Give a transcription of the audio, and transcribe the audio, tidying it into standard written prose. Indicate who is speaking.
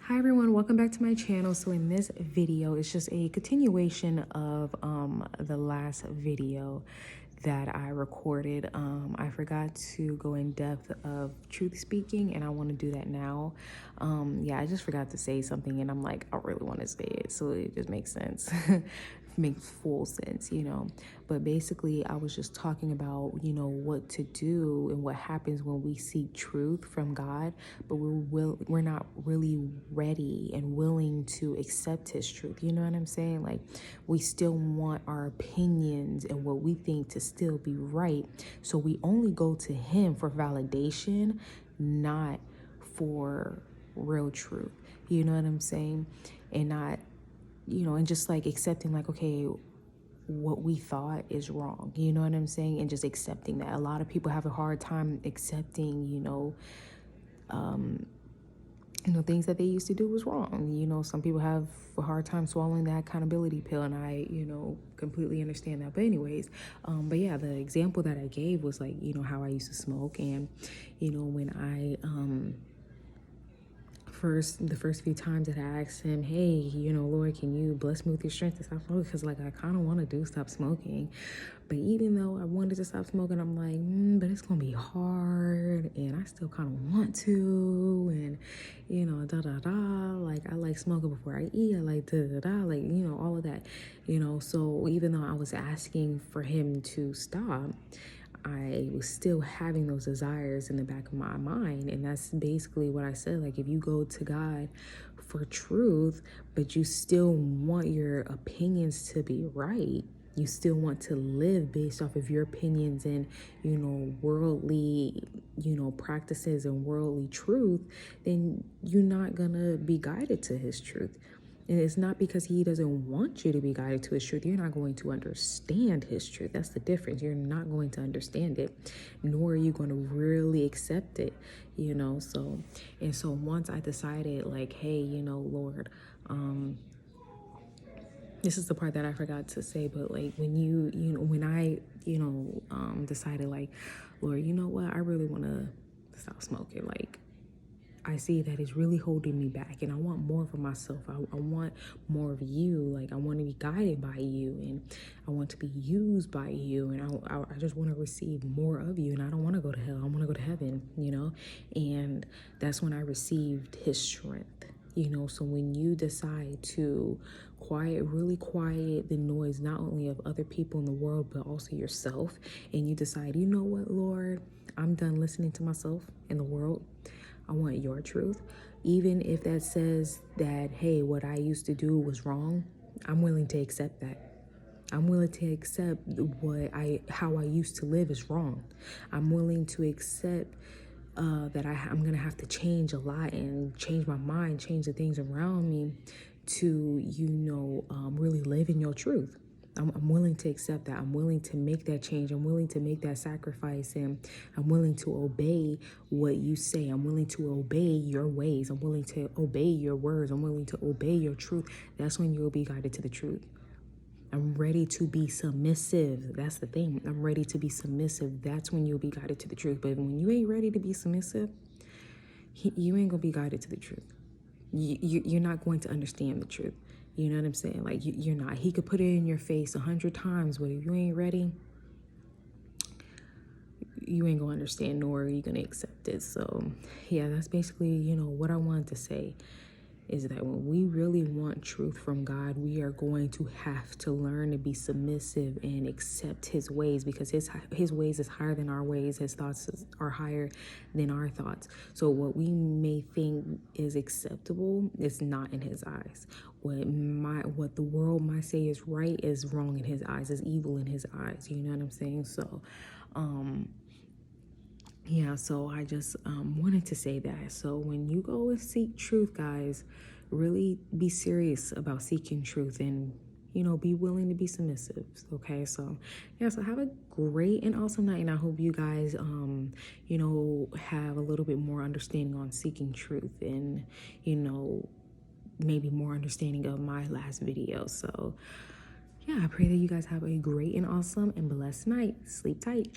Speaker 1: Hi everyone, welcome back to my channel. So in this video, it's just a continuation of the last video that I recorded. I forgot to go in depth of truth speaking, and I want to do that now. Yeah, I just forgot to say something, and I'm like, I really want to say it, so it just makes sense. Makes full sense, but basically I was just talking about what to do and what happens when we seek truth from God, but we're not really ready and willing to accept his truth. You know what I'm saying? Like, we still want our opinions and what we think to still be right, so we only go to him for validation, not for real truth. You know what I'm saying? And not, and just like accepting, like, okay, what we thought is wrong, you know what I'm saying? And just accepting that. A lot of people have a hard time accepting, things that they used to do was wrong. Some people have a hard time swallowing that accountability pill, and I, completely understand that. But anyways, but yeah, the example that I gave was like, how I used to smoke. And, when I, the first few times that I asked him, hey, Lord, can you bless me with your strength to stop smoking? Because like, I kind of want to stop smoking. But even though I wanted to stop smoking, I'm like, but it's going to be hard, and I still kind of want to, and, like, I like smoking before I eat, I like like, all of that, so even though I was asking for him to stop, I was still having those desires in the back of my mind. And that's basically what I said. Like, if you go to God for truth, but you still want your opinions to be right, you still want to live based off of your opinions and, worldly, practices and worldly truth, then you're not gonna be guided to his truth. And it's not because he doesn't want you to be guided to his truth. You're not going to understand his truth. That's the difference. You're not going to understand it, nor are you going to really accept it, So once I decided, like, hey, Lord, this is the part that I forgot to say, but like, when I, decided, like, Lord, you know what? I really want to stop smoking. Like, I see that it's really holding me back, and I want more for myself. I want more of you. Like, I want to be guided by you, and I want to be used by you, and I just want to receive more of you, and I don't want to go to hell. I want to go to heaven, and that's when I received his strength. So when you decide to really quiet the noise, not only of other people in the world, but also yourself, and you decide, you know what, Lord, I'm done listening to myself in the world. I want your truth. Even if that says that, hey, what I used to do was wrong, I'm willing to accept that. I'm willing to accept how I used to live is wrong. I'm willing to accept that I'm going to have to change a lot and change my mind, change the things around me to, really live in your truth. I'm willing to accept that. I'm willing to make that change. I'm willing to make that sacrifice, and I'm willing to obey what you say. I'm willing to obey your ways. I'm willing to obey your words. I'm willing to obey your truth. That's when you'll be guided to the truth. I'm ready to be submissive. That's the thing. I'm ready to be submissive. That's when you'll be guided to the truth. But when you ain't ready to be submissive, you ain't gonna be guided to the truth. You're not going to understand the truth. You know what I'm saying? Like, you're not. He could put it in your face 100 times, but if you ain't ready, you ain't gonna understand, nor are you gonna accept it. So yeah, that's basically, what I wanted to say, is that when we really want truth from God, we are going to have to learn to be submissive and accept his ways, because his ways is higher than our ways. His thoughts are higher than our thoughts. So what we may think is acceptable is not in his eyes. What the world might say is right is wrong in his eyes, is evil in his eyes. You know what I'm saying? So yeah, so I just wanted to say that. So when you go and seek truth, guys, really be serious about seeking truth, and, be willing to be submissive. Okay, so yeah, so have a great and awesome night. And I hope you guys, have a little bit more understanding on seeking truth, and, maybe more understanding of my last video. So yeah, I pray that you guys have a great and awesome and blessed night. Sleep tight.